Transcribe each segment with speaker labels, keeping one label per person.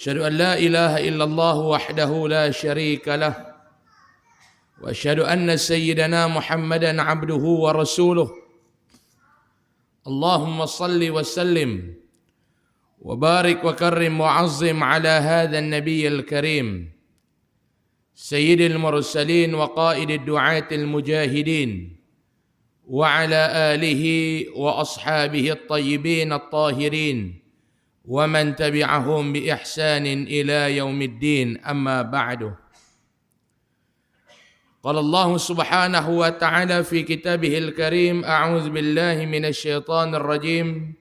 Speaker 1: أشهد أن لا إله إلا الله وحده لا شريك له وأشهد أن سيدنا محمدا عبده ورسوله اللهم صل وسلم وبارك وكرم وعظم على هذا النبي الكريم سيد المرسلين وقائد الدعاة المجاهدين وعلى آله وأصحابه الطيبين الطاهرين ومن تبعهم بإحسان إلى يوم الدين أما بعد. قال الله سبحانه وتعالى في كتابه الكريم أعوذ بالله من الشيطان الرجيم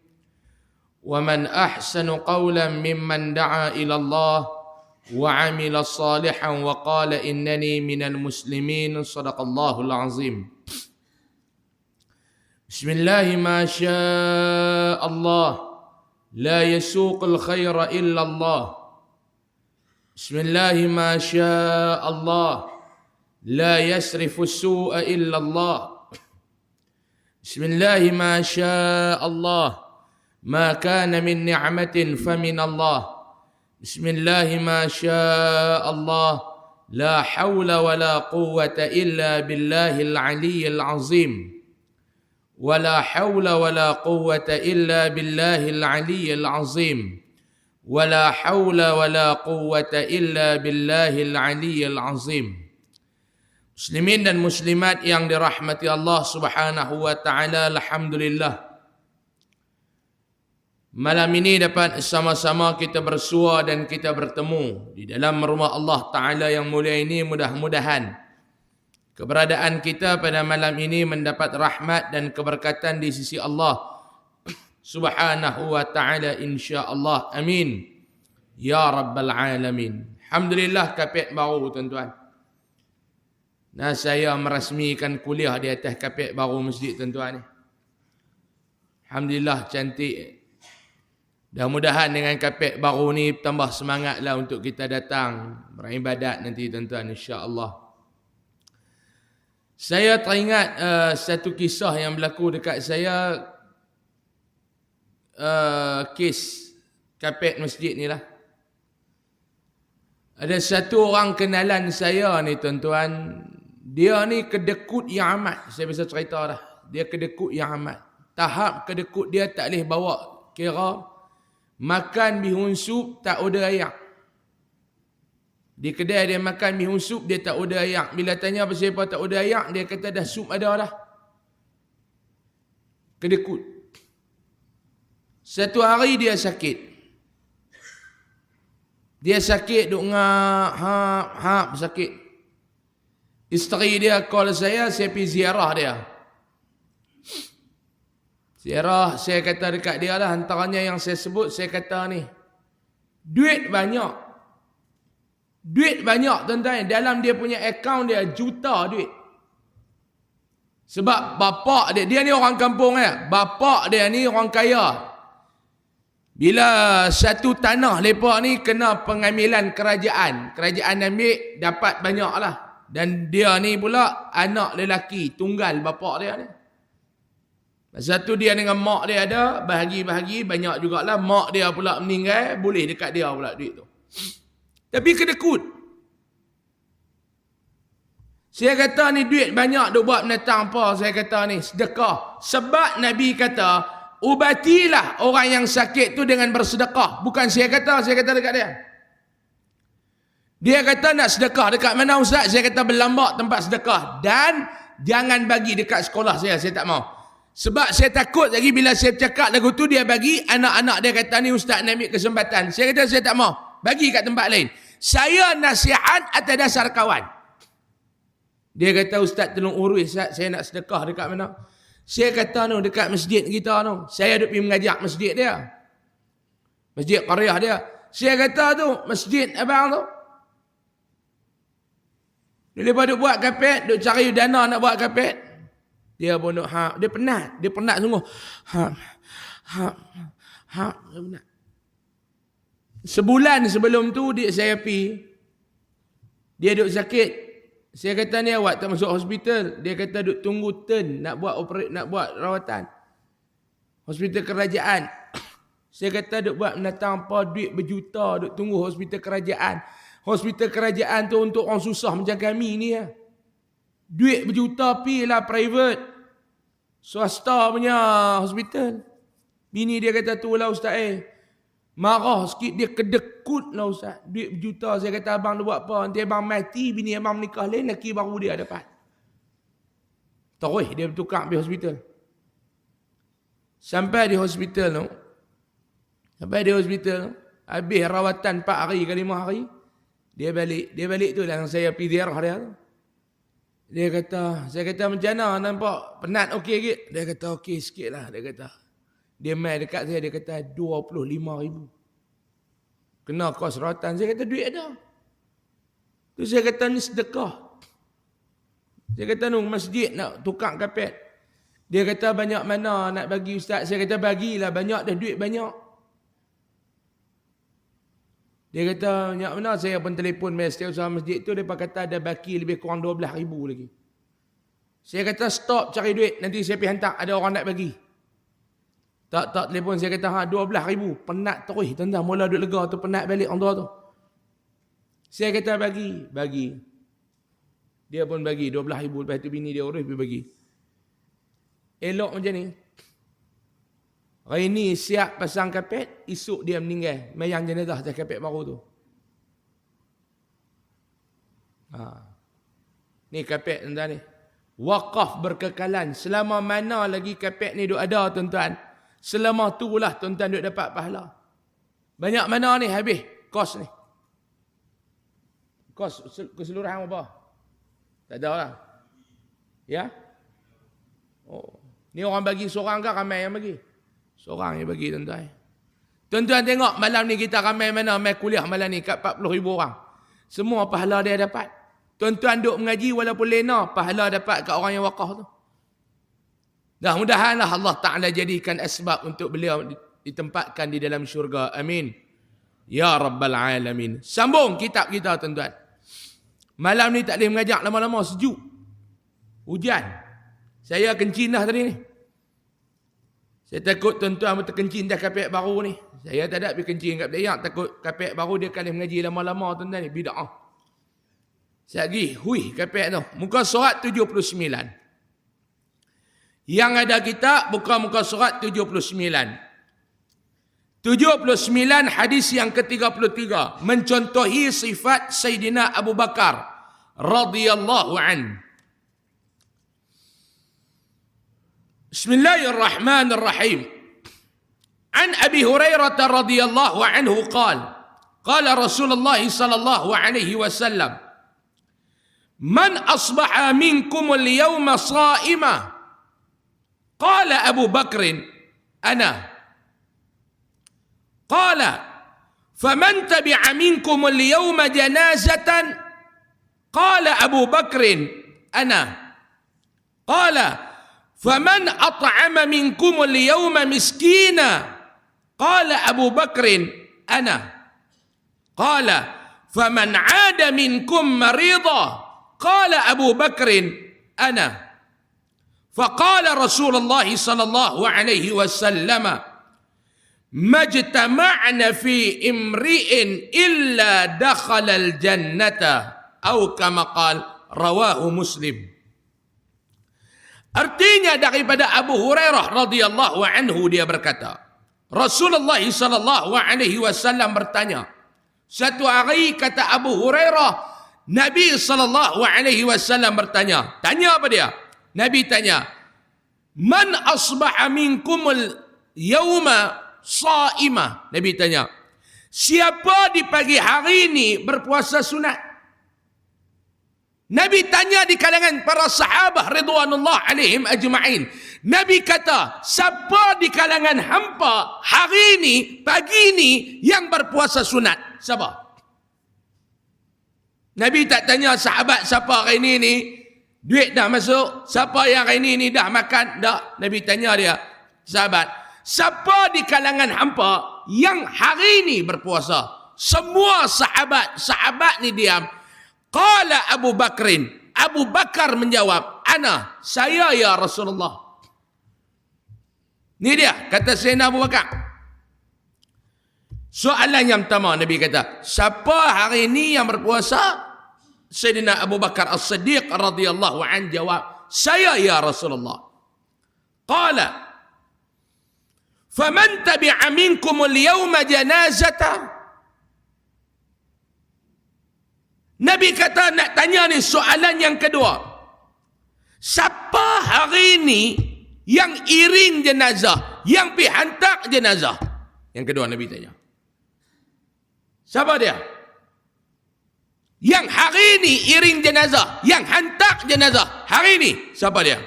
Speaker 1: ومن أحسن قولا ممن دعا إلى الله وعمل صالحا وقال إنني من المسلمين صدق الله العظيم. بسم الله ما شاء الله لا يسوق الخير إلا الله. بسم الله ما شاء الله لا يصرف السوء إلا الله. بسم الله ما شاء الله ما كان من نعمة فمن الله. بسم الله ما شاء الله لا حول ولا قوة إلا بالله العلي العظيم. ولا حول ولا قوة إلا بالله العلي العظيم. ولا حول ولا قوة إلا بالله العلي العظيم. Muslimin dan muslimat yang dirahmati Allah Subhanahu wa taala, alhamdulillah. Malam ini dapat sama-sama kita bersua dan kita bertemu di dalam rumah Allah Taala yang mulia ini. Mudah-mudahan keberadaan kita pada malam ini mendapat rahmat dan keberkatan di sisi Allah Subhanahu wa taala, insya-Allah. Amin ya rabbal alamin. Alhamdulillah, kapet baru tuan-tuan. Nah, saya merasmikan kuliah di atas kapet baru masjid tuan-tuan ni. Alhamdulillah, cantik. Mudah-mudahan dengan kapet baru ni tambah semangatlah untuk kita datang beribadat nanti tuan-tuan, insya-Allah. Saya teringat satu kisah yang berlaku dekat saya, kes kapet masjid ni lah. Ada satu orang kenalan saya ni tuan-tuan, dia ni kedekut yang amat. Saya bisa cerita dah. Dia kedekut yang amat. Tahap kedekut dia tak boleh bawa kira makan bihun sup tak order ayak. Di kedai dia makan bihun sup, dia tak order ayak. Bila tanya pasal apa tak order ayak, dia kata dah sup ada dah. Kedekut. Satu hari dia sakit. Dia sakit, duk ngap, sakit. Isteri dia call saya pergi ziarah dia. Ziarah, saya kata dekat dia lah, antaranya yang saya sebut, saya kata ni, duit banyak. Duit banyak tuan-tuan. Dalam dia punya akaun dia, juta duit. Sebab bapak dia ni orang kampung ya. Bapak dia ni orang kaya. Bila satu tanah mereka ni kena pengambilan kerajaan. Kerajaan ambil, dapat banyak lah. Dan dia ni pula anak lelaki, tunggal bapak dia ni. Satu dia dengan mak dia ada, bahagi-bahagi, banyak jugalah. Mak dia pula meninggal, boleh dekat dia pula duit tu. Tapi kedekut. Saya kata ni duit banyak duk buat menatang apa? Saya kata ni sedekah. Sebab Nabi kata, ubatilah orang yang sakit tu dengan bersedekah. Bukan saya kata dekat dia. Dia kata nak sedekah dekat mana ustaz? Saya kata berlambak tempat sedekah. Dan jangan bagi dekat sekolah saya tak mau. Sebab saya takut lagi bila saya cakap lagu tu dia bagi, anak-anak dia kata ni ustaz nak ambil kesempatan. Saya kata saya tak mau. Bagi kat tempat lain. Saya nasihat atas dasar kawan. Dia kata ustaz tolong urus ustaz, saya nak sedekah dekat mana? Saya kata no dekat masjid kita no. Saya duk pergi mengajak masjid dia. Masjid qaryah dia. Saya kata tu masjid abang tu. Dia duk buat kapet, duk cari dana nak buat kapet. Dia pun duk dia penat sungguh. Dia penat. Sebulan sebelum tu saya pergi. Dia duk sakit. Saya kata ni awak tak masuk hospital. Dia kata duk tunggu turn nak buat rawatan. Hospital kerajaan. Saya kata duk buat menatang apa, duit berjuta, duk tunggu hospital kerajaan. Hospital kerajaan tu untuk orang susah macam kami ni ya. Duit berjuta pi lah private. Swasta punya hospital. Bini dia kata tu lah ustaz marah sikit dia kedekut lah ustaz. Duit berjuta. Saya kata abang dia buat apa? Nanti abang mati, bini abang menikah lain, lelaki baru dia dapat. Terus dia bertukar pergi hospital. Sampai di hospital tu. Habis rawatan 4 hari ke 5 hari. Dia balik tu lah yang saya pergi ziarah dia tu. Saya kata macam mana nampak penat okey sikit? Dia kata okey sikit lah. Dia main dekat saya, dia kata 25,000. Kena kos rawatan. Saya kata duit ada. Tu saya kata ni sedekah. Saya kata masjid nak tukar kapet. Dia kata banyak mana nak bagi ustaz? Saya kata bagilah banyak dah, duit banyak. Dia kata banyak mana? Saya pun telefon setiausaha masjid tu, dia kata ada baki lebih kurang 12,000 lagi. Saya kata stop cari duit, nanti saya pergi hantar, ada orang nak bagi. Tak telefon, saya kata 12,000. Penat terus, tuan-tuan, mula duduk lega tu, penat balik orang tua tu. Saya kata bagi. Dia pun bagi 12,000, lepas tu bini dia urus pergi bagi. Elok macam ni. Hari ni siap pasang kapet, esok dia meninggal. Mayang jenazah atas kapet baru tu. Ni kapet tuan-tuan ni. Wakaf berkekalan. Selama mana lagi kapet ni duk ada tuan-tuan. Selama tu lah tuan-tuan duk dapat pahala. Banyak mana ni habis kos ni. Kos keseluruhan apa? Tak ada lah. Ya? Oh. Ni orang bagi seorang ke ramai yang bagi? Seorang yang bagi tuan-tuan. Tuan-tuan tengok malam ni kita ramai mana mai kuliah malam ni kat 40,000 orang. Semua pahala dia dapat. Tuan-tuan duk mengaji walaupun lena, pahala dapat kat orang yang wakaf tu. Dah mudahanlah Allah Ta'ala jadikan asbab untuk beliau ditempatkan di dalam syurga. Amin. Ya Rabbal Alamin. Sambung kitab kita tuan-tuan. Malam ni tak boleh mengajak lama-lama, sejuk. Hujan. Saya kencing dah tadi ni. Saya takut tuan-tuan terkencing dah kapek baru ni. Saya tak ada pergi kencing kat Dayak. Takut kapek baru dia akan mengaji lama-lama tuan-tuan ni. Bida'ah. Saya pergi, kapek tu. Muka surat 79. Yang ada kitab, buka muka surat 79. 79 hadis yang ke-33. Mencontohi sifat Sayyidina Abu Bakar radhiyallahu an. Bismillahirrahmanirrahim. An Abi Hurairah radhiyallahu anhu qala Rasulullah sallallahu alaihi wasallam, man asbaha minkum al-yawma sha'ima. Qala Abu Bakr, ana. Qala faman tabi'a minkum al-yawma janazatan. Qala Abu Bakr, ana. Qala faman at'ama minkum al-yawma miskina. Qala Abu Bakr, ana. Qala faman 'ada minkum marida. Qala Abu Bakr, ana. Faqala Rasulullah sallallahu alaihi wasallam, majtama'na fi imri'in illa dakhala al-jannata, atau kama qala, rawahu Muslim. Artinya daripada Abu Hurairah radhiyallahu anhu, dia berkata, Rasulullah sallallahu alaihi wasallam bertanya. Satu hari kata Abu Hurairah, Nabi sallallahu alaihi wasallam bertanya. Tanya apa dia? Nabi tanya, man asbaha minkumul yawma sha'imah. Nabi tanya, siapa di pagi hari ini berpuasa sunat? Nabi tanya di kalangan para sahabat ridwanullah alaihim ajma'in. Nabi kata, siapa di kalangan hampa hari ini, pagi ini yang berpuasa sunat? Siapa? Nabi tak tanya sahabat siapa hari ini ni duit dah masuk, siapa yang hari ini dah makan, dah. Nabi tanya dia, sahabat, siapa di kalangan hampa yang hari ini berpuasa? Semua sahabat ni diam. Qala Abu Bakrin, Abu Bakar menjawab, ana, saya ya Rasulullah. Ni dia, kata Sayyidina Abu Bakar. Soalan yang pertama Nabi kata, siapa hari ini yang berpuasa? Sayyidina Abu Bakar As-Siddiq radhiyallahu an jawab, saya ya Rasulullah. Qala, faman tabi'a minkum al-yawma janazata. Nabi kata nak tanya ni soalan yang kedua. Siapa hari ini yang iring jenazah, yang pergi hantar jenazah? Yang kedua Nabi tanya. Siapa dia? Yang hari ini iring jenazah, yang hantar jenazah, hari ini siapa dia?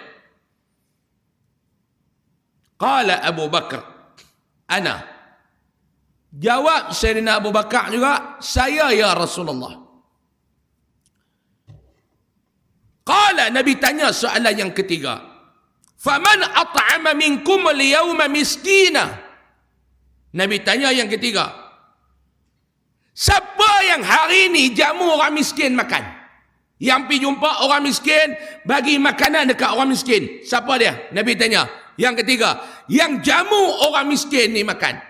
Speaker 1: Qala Abu Bakar, ana. Jawab Sayyidina Abu Bakar juga, saya ya Rasulullah. Qala, Nabi tanya soalan yang ketiga. Faman at'ama minkum al-yawma miskina. Nabi tanya yang ketiga. Siapa yang hari ini jamu orang miskin makan? Yang pergi jumpa orang miskin, bagi makanan dekat orang miskin. Siapa dia? Nabi tanya. Yang ketiga, yang jamu orang miskin ni makan.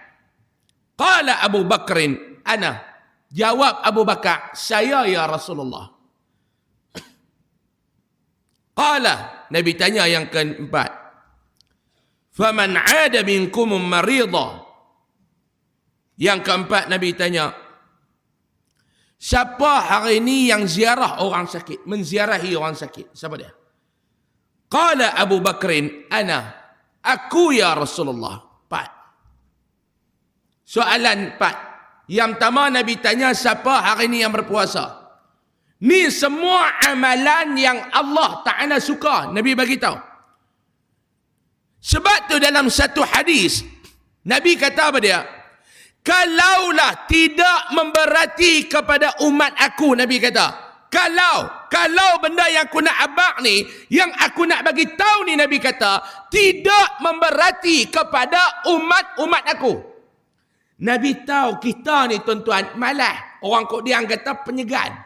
Speaker 1: Qala Abu Bakrin, ana. Jawab Abu Bakar, saya ya Rasulullah. Qala, Nabi tanya yang keempat. Faman 'ada minkum marida. Yang keempat Nabi tanya, siapa hari ini yang ziarah orang sakit, menziarahi orang sakit? Siapa dia? Qala Abu Bakrin, ana. Aku ya Rasulullah. 4. Soalan 4. Yang pertama Nabi tanya, siapa hari ini yang berpuasa? Ni semua amalan yang Allah Ta'ala suka. Nabi bagi tahu. Sebab tu dalam satu hadis, Nabi kata apa dia? Kalaulah tidak memberati kepada umat aku, Nabi kata. Kalau benda yang aku nak abang ni, yang aku nak bagi tahu ni, Nabi kata, tidak memberati kepada umat aku. Nabi tahu kita ni tuan-tuan, malah. Orang kok dia kata penyegan.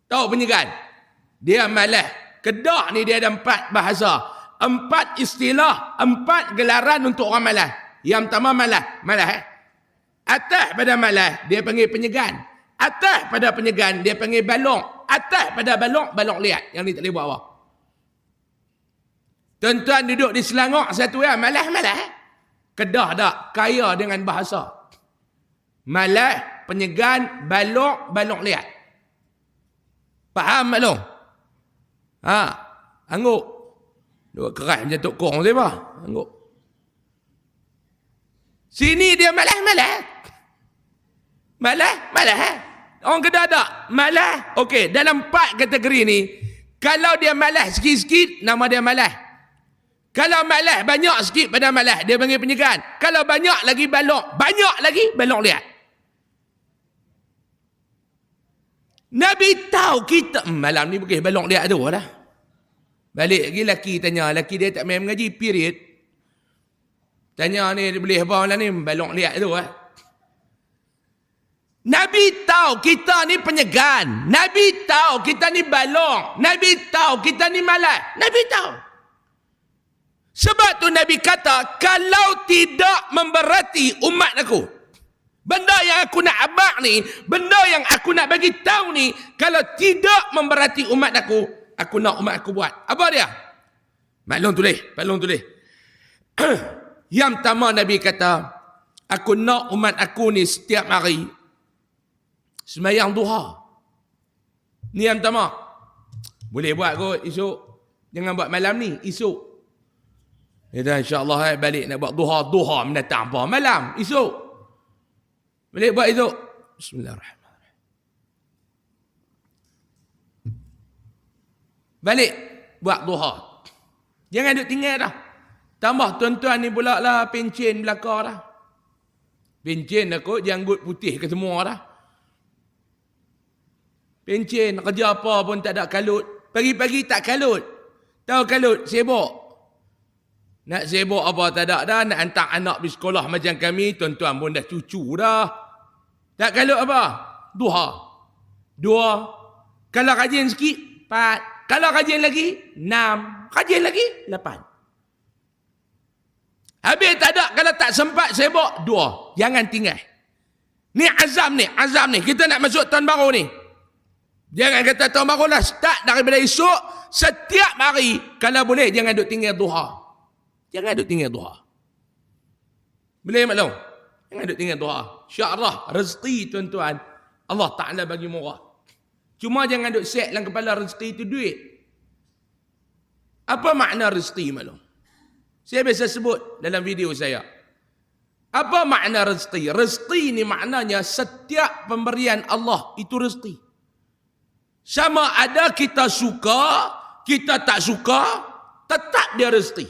Speaker 1: Tahu penyegan? Dia malah. Kedah ni dia ada 4 bahasa. 4 istilah, 4 gelaran untuk orang malah. Yang pertama malah. Atas pada malah, dia panggil penyegan. Atas pada penyegan, dia panggil balong. Atas pada balong liat. Yang ni tak boleh buat apa. Tuan-tuan duduk di Selangor satu ya, malah. Kedah tak, kaya dengan bahasa. Malah, penyegan, balong liat. Faham tak long? Angguk. Dua keras macam Tok Kong tu apa? Angguk. Sini dia malah. Orang Kedah tak? Malah. Okey, dalam 4 kategori ni, kalau dia malah sikit-sikit, nama dia malah. Kalau malah banyak sikit pada malah, dia panggil penyegan. Kalau banyak lagi balong liat. Nabi tahu kita malam ni bukan balong liat tu dah. Balik lagi laki tanya, laki dia tak main mengaji period. Tanya ni boleh apa malam ni balong liat tu Nabi tahu kita ni penyegan. Nabi tahu kita ni balong. Nabi tahu kita ni malas. Nabi tahu. Sebab tu Nabi kata, kalau tidak memberati umat aku, benda yang aku nak abang ni, benda yang aku nak bagi tahu ni, kalau tidak memberati umat aku nak umat aku buat. Apa dia? Maklum tulis. Yang pertama Nabi kata, aku nak umat aku ni setiap hari sembahyang duha. Ni yang pertama. Boleh buat kot esok. Jangan buat malam ni, esok. Ya insya-Allah balik nak buat duha mendatang apa? Malam, esok. Boleh buat esok. Bismillahirrahmanirrahim. Balik buat duha. Jangan duduk tinggal dah. Tambah tuan-tuan ni pula lah pencen belakang dah. Pencen dah kot, janggut putih ke semua dah. Pencen, kerja apa pun tak ada kalut. Pagi-pagi tak kalut. Tahu kalut, sibuk. Nak sibuk apa tak ada dah. Nak hantar anak pergi sekolah macam kami, tuan-tuan pun dah cucu dah. Tak kalut apa? Duha. 2. Kalau rajin sikit, 4. Kalau rajin lagi, 6. Rajin lagi, 8. Habis tak ada, kalau tak sempat sibuk, 2. Jangan tinggal. Ni azam ni. Kita nak masuk tahun baru ni. Jangan kata tahun baru dah start daripada esok. Setiap hari, kalau boleh, jangan duduk tinggal duha. Jangan duduk tinggal duha. Boleh maklum? Jangan duduk tinggal duha. InsyaAllah, rezeki tuan-tuan, Allah Ta'ala bagi murah. Cuma jangan duduk set dalam kepala rezeki itu duit. Apa makna rezeki maklum? Saya biasa sebut dalam video saya. Apa makna rezeki? Rezeki ni maknanya setiap pemberian Allah itu rezeki. Sama ada kita suka, kita tak suka, tetap dia rezeki.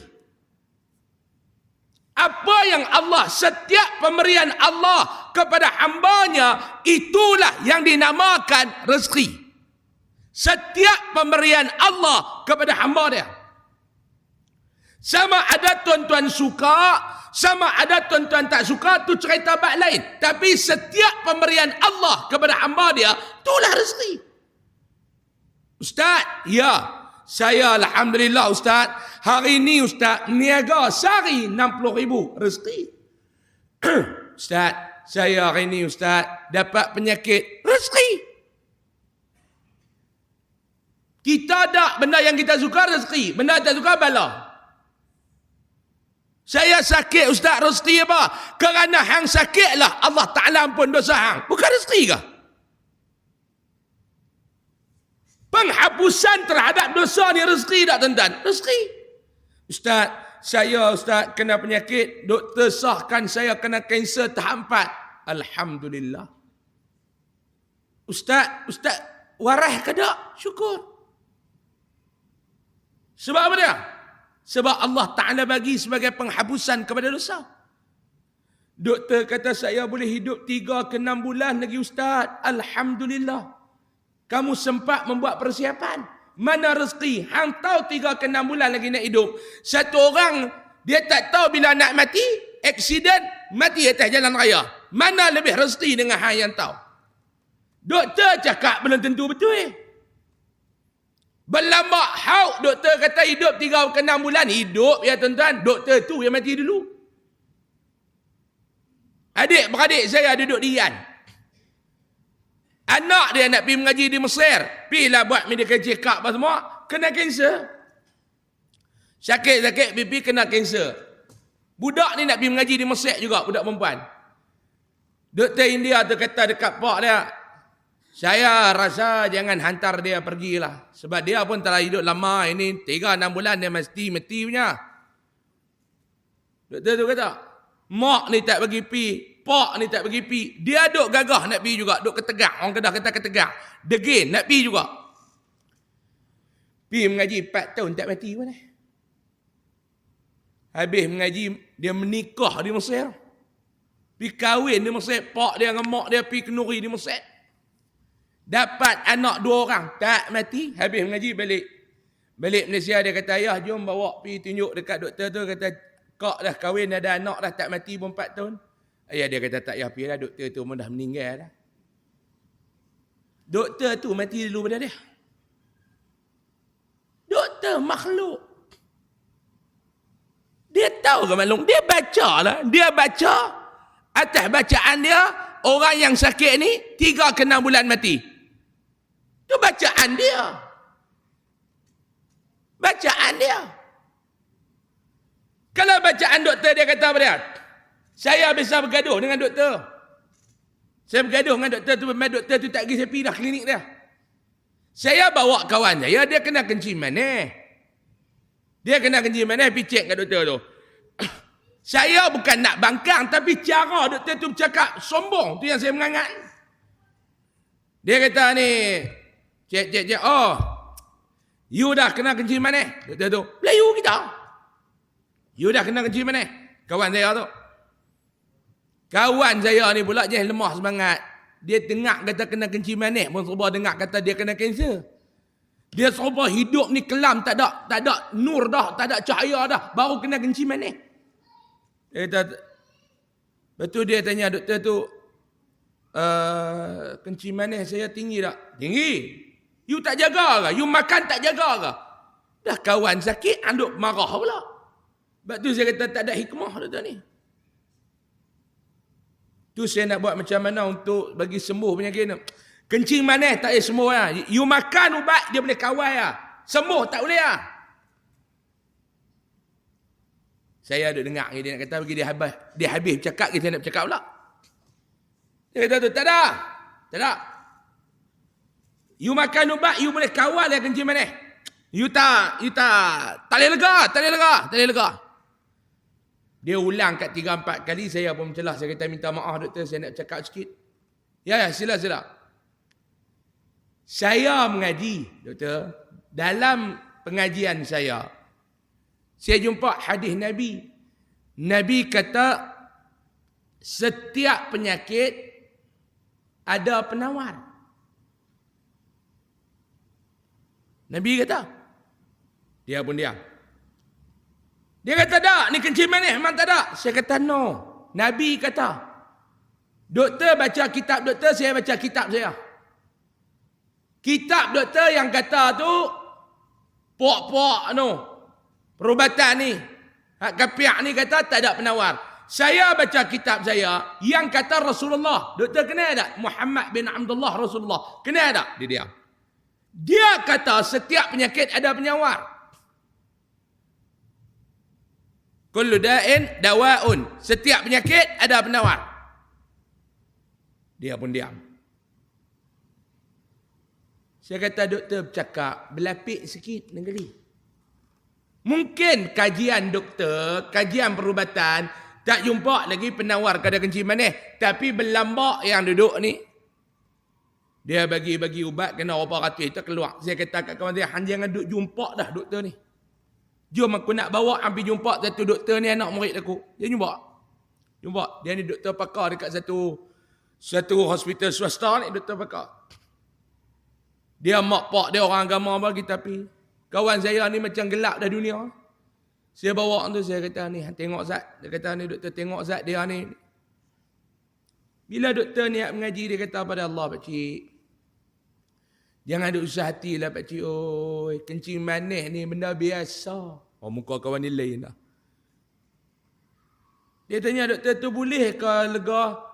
Speaker 1: Apa yang Allah, setiap pemberian Allah kepada hambanya, itulah yang dinamakan rezeki. Setiap pemberian Allah kepada hamba dia. Sama ada tuan-tuan suka, sama ada tuan-tuan tak suka, tu cerita bab lain. Tapi setiap pemberian Allah kepada hamba dia, itulah rezeki. Ustaz, ya, saya alhamdulillah Ustaz, hari ni Ustaz niaga sehari 60,000 rezeki. Ustaz, saya hari ni Ustaz dapat penyakit, rezeki. Kita ada benda yang kita suka, rezeki. Benda tak suka, bala. Saya sakit Ustaz, rezeki apa? Kerana hang sakitlah Allah Ta'ala ampun dosa hang. Bukan rezeki ke? Penghapusan terhadap dosa ni rezeki tak tuan-tuan? Rezeki. Ustaz, saya Ustaz kena penyakit, doktor sahkan saya kena kanser tahap 4. Alhamdulillah. Ustaz waras ke tak? Syukur. Sebab apa dia? Sebab Allah Ta'ala bagi sebagai penghapusan kepada dosa. Doktor kata saya boleh hidup 3 ke 6 bulan lagi Ustaz. Alhamdulillah. Kamu sempat membuat persiapan. Mana rezeki? Hang tahu 3 ke 6 bulan lagi nak hidup. Satu orang, dia tak tahu bila nak mati, aksiden, mati atas jalan raya. Mana lebih rezeki dengan hang yang tahu? Doktor cakap belum tentu betul. Berlambak hauk doktor kata hidup 3 ke 6 bulan. Hidup ya tuan-tuan. Doktor tu yang mati dulu. Adik-beradik saya duduk di Iran. Anak dia nak pergi mengaji di Mesir. Pergilah buat medical check up apa semua. Kena kanser. Sakit-sakit pipi kena kanser. Budak ni nak pergi mengaji di Mesir juga. Budak perempuan. Doktor India tu kata dekat pak dia. Saya rasa jangan hantar dia pergilah. Sebab dia pun telah hidup lama ini. 3-6 bulan dia mesti punya. Doktor tu kata, mak ni tak bagi pi, pak ni tak bagi pi. Dia duk gagah nak pi juga. Duk ketegak. Orang Kedah kata ketegak. Degin nak pi juga. Pi mengaji 4 tahun tak mati pun. Habis mengaji, dia menikah di Mesir. Pi kahwin di Mesir. Pak dia dengan mak dia pi kenuri di Mesir. Dapat anak 2 orang. Tak mati. Habis mengaji balik. Balik Malaysia dia kata, ayah jom bawa pergi tunjuk dekat doktor tu. Kata, kak dah kahwin ada anak dah tak mati pun 4 tahun. Ayah dia kata, tak payah pergi lah. Doktor tu pun dah meninggal dah. Doktor tu mati dulu pada dia. Doktor makhluk. Dia tahu ke maklum? Dia baca lah. Dia baca. Atas bacaan dia, orang yang sakit ni 3 ke 6 bulan mati. Itu bacaan dia. Bacaan dia. Kalau bacaan doktor dia kata apa dia? Saya biasa bergaduh dengan doktor. Saya bergaduh dengan doktor tu. Doktor tu tak pergi, saya pergi dah klinik dia. Saya bawa kawan saya, dia kena kencing manis. Dia kena kencing manis, pergi cek kat doktor tu. Saya bukan nak bangkang, tapi cara doktor tu bercakap sombong. Tu yang saya mengangat. Dia kata ni, cek. Oh, you dah kena kencing manis. Doktor tu, Melayu kita. You dah kena kencing manis. Kawan saya tu. Kawan saya ni pula je lemah semangat. Dia dengar kata kena kencing manis. Pun serba dengar kata dia kena kanser. Dia serba hidup ni kelam, tak ada nur dah, tak ada cahaya dah. Baru kena kencing manis. Dia kata, betul dia tanya doktor tu, kencing manis saya tinggi tak? Tinggi. You tak jaga ke? You makan tak jaga ke? Dah kawan sakit, anduk marah pula. Sebab tu saya kata tak ada hikmah doktor ni. Tu saya nak buat macam mana untuk bagi sembuh penyakit ni. Kencing manis tak boleh sembuh lah. You makan ubat, dia boleh kawal lah. Sembuh tak boleh lah. Saya duduk dengar dia nak kata bagi dia habis bercakap, kita nak bercakap pula. Dia kata tu, tak ada. Tak ada. You makan ubat, you boleh kawal lah kencing manis. You tak boleh lega. Dia ulang kat 3-4 kali, saya pun mencelah. Saya kata, minta maaf doktor, saya nak bercakap sikit. Ya, sila. Saya mengaji, doktor. Dalam pengajian saya jumpa hadis Nabi. Nabi kata, setiap penyakit ada penawar. Nabi kata. Dia pun diam. Dia kata, tak, ni kencing manis, memang tak ada. Saya kata, no. Nabi kata, doktor baca kitab doktor, saya baca kitab saya. Kitab doktor yang kata tu, pok-pok perubatan ni, hak kapiak ni kata tak ada penawar. Saya baca kitab saya yang kata Rasulullah. Doktor kenal tak? Muhammad bin Abdullah Rasulullah. Kenal tak? Dia diam. Dia kata setiap penyakit ada penawar. Kullu da'in dawa'un. Setiap penyakit ada penawar. Dia pun diam. Saya kata doktor bercakap, berlapik sikit negeri. Mungkin kajian doktor, kajian perubatan, tak jumpa lagi penawar kadar kencing manis. Tapi berlambak yang duduk ni, dia bagi ubat, kena berapa ratus, itu keluar. Saya kata kat kawan saya, jangan duk jumpa dah doktor ni. Jom aku nak bawa hampir jumpa satu doktor ni, anak murid aku. Dia jumpa. Dia ni doktor pakar dekat satu hospital swasta ni, doktor pakar. Dia mak pak dia orang agama bagi, tapi kawan saya ni macam gelap dah dunia. Saya bawa tu, saya kata ni, tengok Zat. Dia kata ni doktor, tengok Zat dia ni. Bila doktor ni mengaji, dia kata pada Allah, pakcik, jangan ada usah hati lah pakcik. Oi, kencing manis ni benda biasa. Oh, muka kawan ni lain lah. Dia tanya doktor tu, boleh ke lega?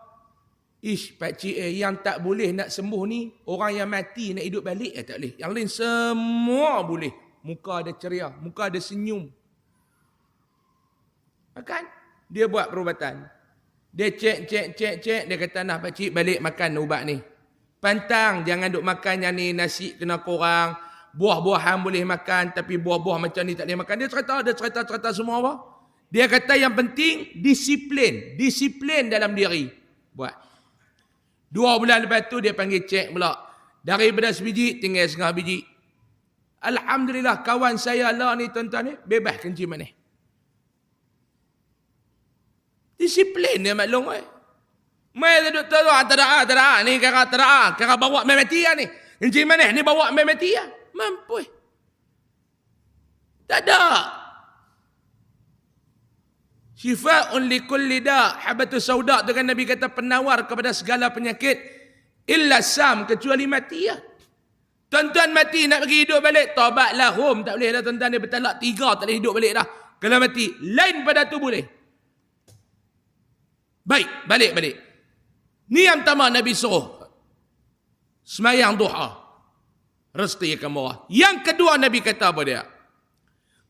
Speaker 1: Ish, pakcik yang tak boleh nak sembuh ni, orang yang mati nak hidup balik tak boleh. Yang lain semua boleh. Muka ada ceria, muka ada senyum. Makan. Dia buat perubatan. Dia cek. Dia kata, nah pakcik balik makan ubat ni. Pantang, jangan duk makan yang ni, nasi kena kurang. Buah-buahan boleh makan, tapi buah-buah macam ni tak boleh makan. Dia cerita semua apa. Dia kata yang penting, disiplin. Disiplin dalam diri. Buat. 2 bulan lepas tu, dia panggil cek pula. Daripada sebiji, tinggal setengah biji. Alhamdulillah, kawan saya lah ni, tuan-tuan ni, bebas kencing manis. Disiplin dia maklum. Mai doktor tu, tak ada. Ni kira tak ada. Kira bawa mai mati lah ni. Kencing manis ni bawa mai mati lah. Mampu. Tak ada. Syifa'un likulli da'. Habatus sauda' tu kan Nabi kata penawar kepada segala penyakit. Illa sam, kecuali mati ya. Tuan-tuan mati nak pergi hidup balik. Taubat lahum. Tak boleh dah tuan-tuan. Dia bertalak 3. Tak boleh hidup balik dah. Kalau mati. Lain pada tu boleh. Baik. Balik. Ni yang pertama Nabi suruh. Semayang duha. Rezeki akan murah. Yang kedua Nabi kata apa dia?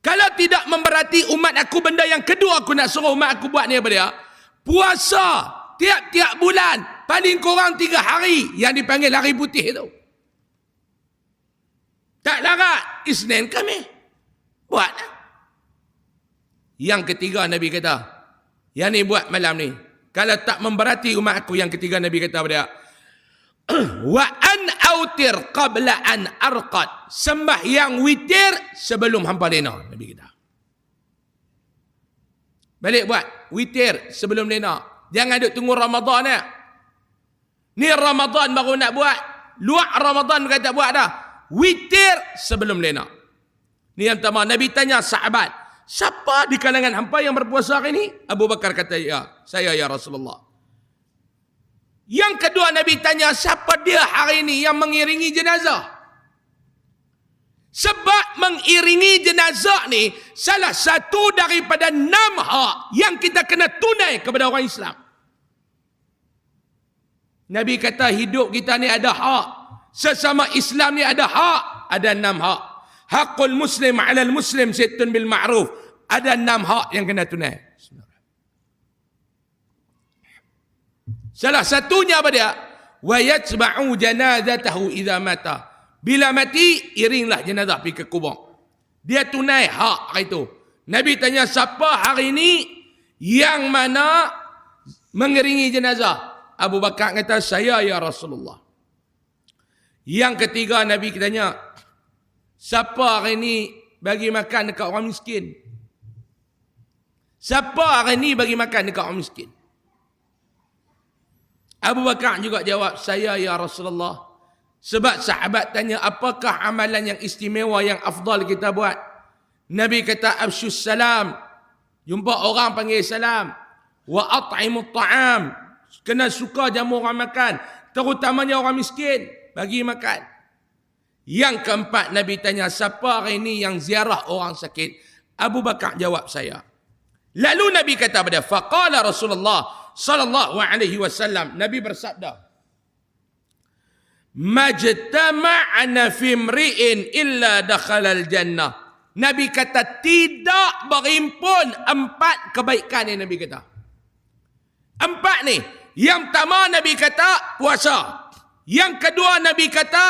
Speaker 1: Kalau tidak memberati umat aku, benda yang kedua aku nak suruh umat aku buat ni apa dia? Puasa tiap-tiap bulan, paling kurang 3 hari, yang dipanggil hari putih tu. Tak larat, Isnin Khamis. Buat. Yang ketiga Nabi kata, yang ni buat malam ni. Kalau tak memberati umat aku, yang ketiga Nabi kata apa dia? Wa an autir qabla an arqad. Sembahyang witir sebelum hampa lena, Nabi kata. Balik buat witir sebelum lena. Jangan duk tunggu Ramadan ya. Ni Ramadan baru nak buat. Luar Ramadan kata buat dah. Witir sebelum lena. Ni yang pertama. Nabi tanya sahabat, siapa di kalangan hampa yang berpuasa hari ini? Abu Bakar kata, ya, saya ya Rasulullah. Yang kedua Nabi tanya, siapa dia hari ini yang mengiringi jenazah? Sebab mengiringi jenazah ni salah satu daripada 6 hak yang kita kena tunai kepada orang Islam. Nabi kata hidup kita ni ada hak. Sesama Islam ni ada hak. Ada 6 hak. Hakul muslim alal muslim sittun bil ma'ruf. Ada 6 hak yang kena tunai. Salah satunya apa dia? Wa yatba'u janazatahu idza mata. Bila mati, iringlah jenazah pergi ke kubur. Dia tunai hak itu. Nabi tanya, siapa hari ini yang mana mengiringi jenazah? Abu Bakar kata, saya ya Rasulullah. Yang ketiga Nabi tanya, siapa hari ini bagi makan dekat orang miskin? Siapa hari ini bagi makan dekat orang miskin? Abu Bakar juga jawab, saya ya Rasulullah. Sebab sahabat tanya, apakah amalan yang istimewa, yang afdal kita buat? Nabi kata, afshus salam. Jumpa orang panggil salam. Wa at'imut ta'am. Kena suka jamu orang makan. Terutamanya orang miskin. Bagi makan. Yang keempat, Nabi tanya, siapa hari ini yang ziarah orang sakit? Abu Bakar jawab, saya. Lalu Nabi kata pada, faqala Rasulullah sallallahu alaihi wasallam. Nabi bersabda, majtama'na fi imri'in illa dakhalal jannah. Nabi kata tidak berhimpun 4 kebaikan yang Nabi kata. 4 ni. Yang pertama Nabi kata puasa. Yang kedua Nabi kata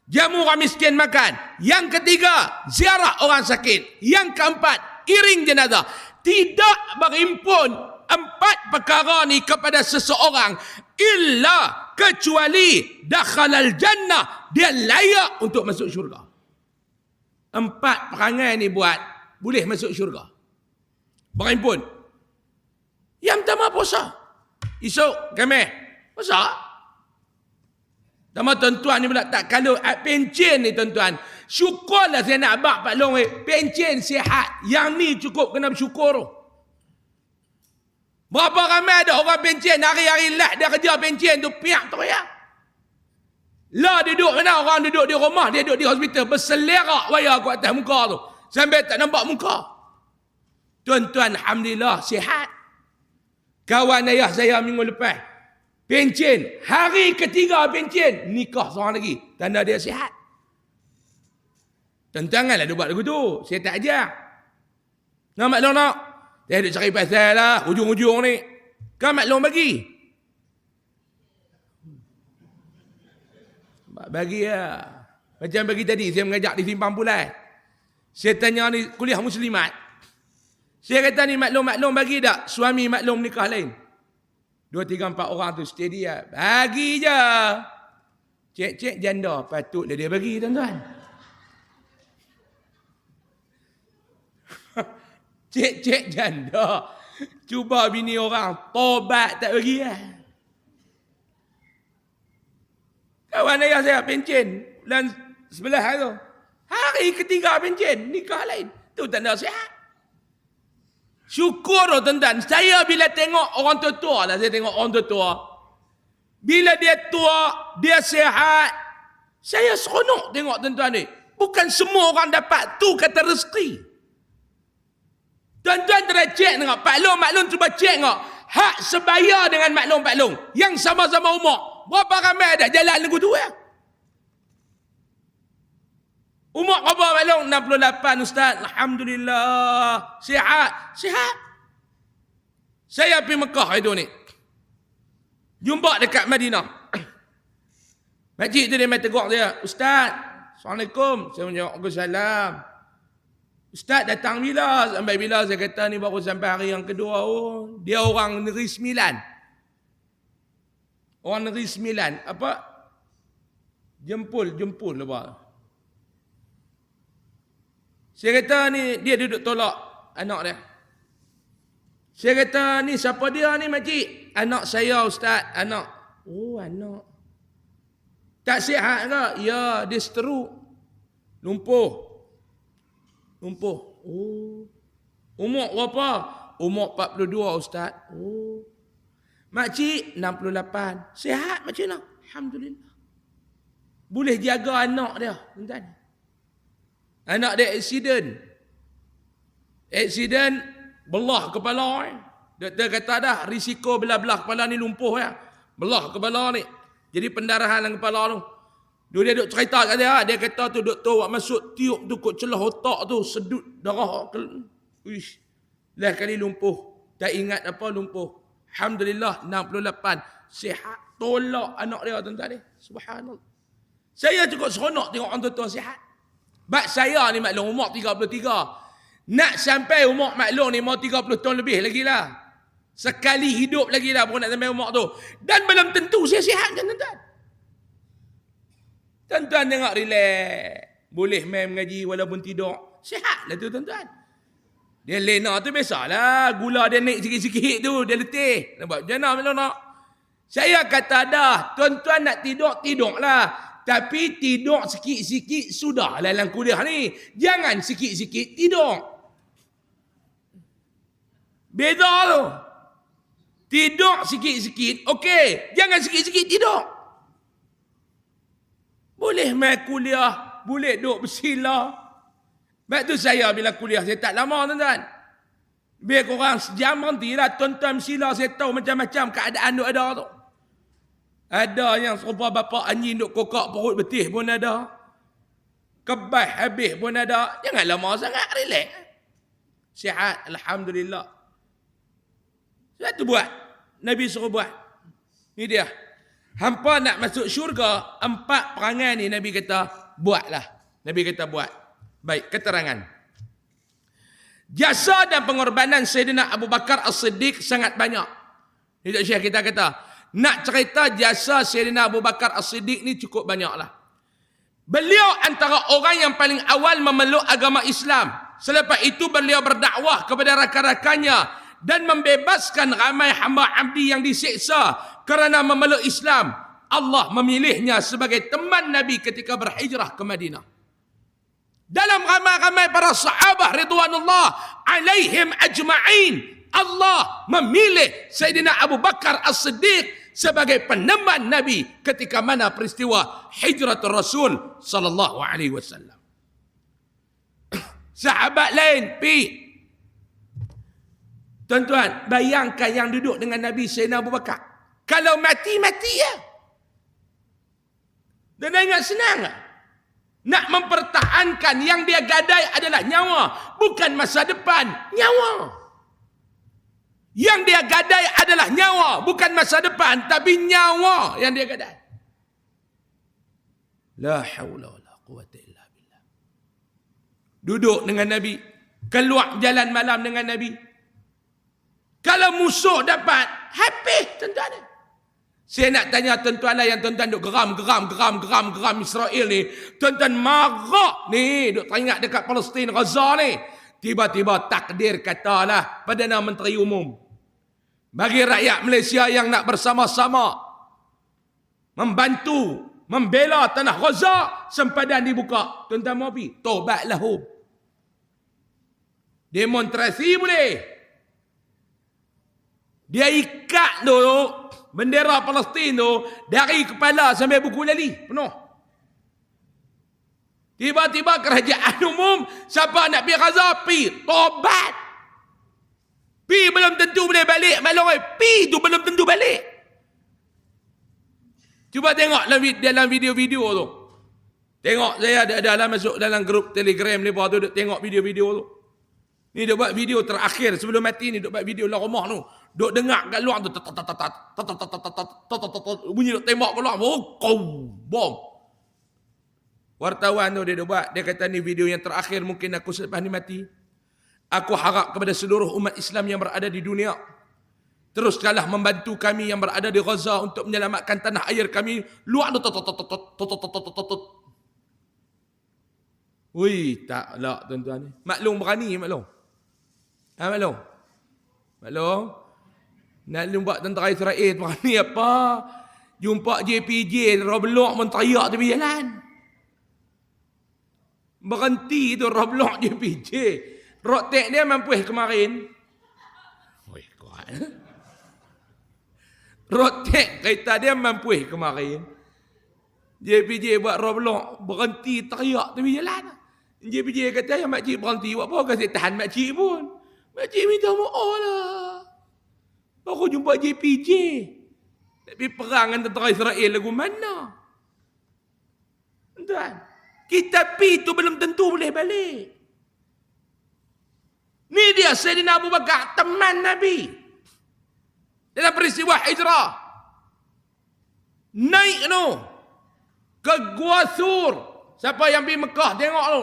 Speaker 1: jamu orang miskin makan. Yang ketiga ziarah orang sakit. Yang keempat iring jenazah. Tidak berhimpun 4 perkara ni kepada seseorang illa kecuali dakhalal jannah, dia layak untuk masuk syurga. 4 perangai ni buat boleh masuk syurga. Berhimpun. Yang pertama puasa. Esok Khamis puasa. Sama tuan-tuan ni pula tak kalau pencen ni tuan-tuan. Syukurlah saya nak abang Pak Long pencen sihat. Yang ni cukup kena bersyukur. Berapa ramai ada orang pencen hari-hari lah dia kerja pencen tu piak tu ya. Lah duduk mana orang duduk di rumah, dia duduk di hospital berselerak wayar kat atas muka tu sampai tak nampak muka. Tuan-tuan alhamdulillah sihat. Kawan ayah saya minggu lepas pencen, hari ketiga pencen nikah seorang lagi, tanda dia sihat. Tuan-tuan janganlah dia buat lagu tu, saya tak ajar. Nak maklum nak? Dia duduk cari pasal lah, ujung-ujung ni. Kan maklum bagi? Bagi lah. Macam bagi tadi, saya mengajak di Simpang Pulai. Saya tanya ni, kuliah muslimat. Saya kata ni maklum-maklum bagi tak? Suami maklum nikah lain. 2, 3, 4 orang tu steady lah. Bagi je. Cek-cek janda. Patutlah dia bagi tuan-tuan. Cek-cek janda. Cuba bini orang tobat tak bagi lah. Kawan ayah saya pencen bulan sebelah tu. Hari ketiga pencen nikah lain. Tu tanda sihat. Syukur tuan-tuan. Saya bila tengok orang tua-tua lah. Saya tengok orang tua-tua. Bila dia tua, dia sihat. Saya seronok tengok tuan-tuan ni. Bukan semua orang dapat. Tu kata rezeki. Tuan-tuan tengah cek tengok. Pak Long, maklum cuba cek tengok. Hak sebaya dengan maklum Pak Long. Yang sama-sama umur. Berapa ramai ada jalan lagu tu ya? Umur berapa Pak Long? 68 Ustaz. Alhamdulillah. Sihat. Sihat. Saya pergi Mekah itu ni. Jumpa dekat Madinah. Makcik tu dia main tegur saya. Ustaz. Assalamualaikum. Saya menjawab. Waalaikumsalam. Ustaz datang bila? Sampai bila? Saya kata ni baru sampai hari yang kedua. Oh, dia orang Negeri Sembilan. Orang Negeri Sembilan. Apa? Jempul apa? Saya kata ni dia duduk tolak anak dia. Saya kata ni siapa dia ni makcik? Anak saya Ustaz. Anak. Oh anak. Tak sihat ke? Ya dia stroke. Lumpuh. Oh. Umur berapa? Umur 42 Ustaz. Oh. Makcik 68. Sihat macam mana? Alhamdulillah. Boleh jaga anak dia. Tuan-tuan. Anak dia aksiden. Belah kepala. Doktor kata dah risiko belah-belah kepala ni lumpuh ya. Belah kepala ni. Jadi pendarahan dalam kepala tu. Dia duk cerita kat dia kata tu doktor buat masuk tiup tu kot celah otak tu sedut darah. Uish. Lah kali lumpuh. Tak ingat apa lumpuh. Alhamdulillah 68 sihat. Tolak anak dia tuan-tuan ni. Subhanallah. Saya cukup seronok tengok orang tuan-tuan sihat. Bak saya ni maklum umur 33. Nak sampai umur maklum ni mau 30 tahun lebih lagi lah. Sekali hidup lagi lah baru nak sampai umur tu. Dan belum tentu saya sihat kan tuan-tuan. Tuan-tuan tengok relax. Boleh main mengaji walaupun tidur. Sihat lah tu tuan-tuan. Dia lena tu biasalah. Gula dia naik sikit-sikit tu. Dia letih. Nampak macam mana maklum nak. Saya kata dah. Tuan-tuan nak tidur, tidurlah. Tapi tidur sikit-sikit sudah dalam kuliah ni. Jangan sikit-sikit tidur. Beza tu. Tidur sikit-sikit, okey. Jangan sikit-sikit tidur. Boleh main kuliah. Boleh duduk bersila. Sebab tu saya bila kuliah, saya tak lama tuan-tuan. Biar korang sejam berhentilah. Tuan-tuan bersila, saya tahu macam-macam keadaan tu ada tu. Ada yang serupa bapa anjing duk kokak perut betih pun ada. Kebas habis pun ada. Jangan lama sangat, relax. Sihat, alhamdulillah. Sebab tu buat. Nabi suruh buat. Ni dia. Hampa nak masuk syurga, 4 perangai ni Nabi kata, buatlah. Nabi kata buat. Baik, keterangan. Jasa dan pengorbanan Sayyidina Abu Bakar As-Siddiq sangat banyak. Ini tak Syekh kita kata. Nak cerita jasa Sayyidina Abu Bakar As-Siddiq ni cukup banyaklah. Beliau antara orang yang paling awal memeluk agama Islam. Selepas itu beliau berdakwah kepada rakan-rakannya dan membebaskan ramai hamba abdi yang disiksa kerana memeluk Islam. Allah memilihnya sebagai teman Nabi ketika berhijrah ke Madinah. Dalam ramai-ramai para sahabat ridwanullah alaihim ajma'in, Allah memilih Sayyidina Abu Bakar As-Siddiq sebagai peneman Nabi ketika mana peristiwa hijratul Rasul sallallahu alaihi wasallam. Sahabat lain tuan-tuan, bayangkan yang duduk dengan Nabi Sayyidina Abu Bakar. Kalau mati ya. Dan ingat senang tak? Nak mempertahankan yang dia gadai adalah nyawa, bukan masa depan, nyawa. Yang dia gadai adalah nyawa, bukan masa depan, tapi nyawa yang dia gadai. La haula wala quwwata illa billah. Duduk dengan Nabi, keluar jalan malam dengan Nabi. Kalau musuh dapat, habis tuan-tuan. Saya nak tanya tuan-tuan lah yang tuan-tuan duk geram Israel ni. Tuan-tuan marah ni, duk teringat dekat Palestin, Gaza ni. Tiba-tiba takdir katalah Perdana Menteri Umum, bagi rakyat Malaysia yang nak bersama-sama membantu, membela tanah Gaza, sempadan dibuka. Tuan-tuan mau pergi? Tobatlah hub. Demonstrasi boleh. Dia ikat dulu bendera Palestin tu dari kepala sampai buku lali penuh. Tiba-tiba kerajaan umum, siapa nak pergi Gaza, pergi. Tobat. Pi belum tentu boleh balik. Maklum, pi tu belum tentu balik. Cuba tengok dalam video-video tu. Tengok, saya ada dalam masuk dalam grup Telegram ni, lepas tu tengok video-video tu. Ni dia buat video terakhir sebelum mati ni, dia buat video dalam rumah tu. Duk dengar kat luar tu, bunyi duk tembak kat luar, bom. Wartawan tu dia buat, dia kata ni video yang terakhir mungkin aku selepas ni mati. Aku harap kepada seluruh umat Islam yang berada di dunia, teruskanlah membantu kami yang berada di Gaza untuk menyelamatkan tanah air kami. Luar tu Ui, taklah tuan-tuan ni. Maklum berani, maklum. Maklum. Nak jumpa tentera Israel berani apa? Jumpa JPJ, Roblok pun teriak tepi jalan. Berhenti tu Roblok JPJ. Rotek dia mampu kemarin. Oi, kuat. Rotek kereta dia mampu kemarin. JPJ buat Roblok, berhenti teriak tepi jalan. JPJ kata, ya makcik berhenti. Buat apa kasi tahan makcik pun. Makcik minta maaf lah. Baru jumpa JPJ. Tapi perang dengan tentera Israel lagu mana? Tuan, kita pi tu belum tentu boleh balik. Ni dia Sayyidina Abu Bakar, teman Nabi. Dalam peristiwa hijrah. Naik tu ke Gua Sur. Siapa yang pergi Mekah tengok tu.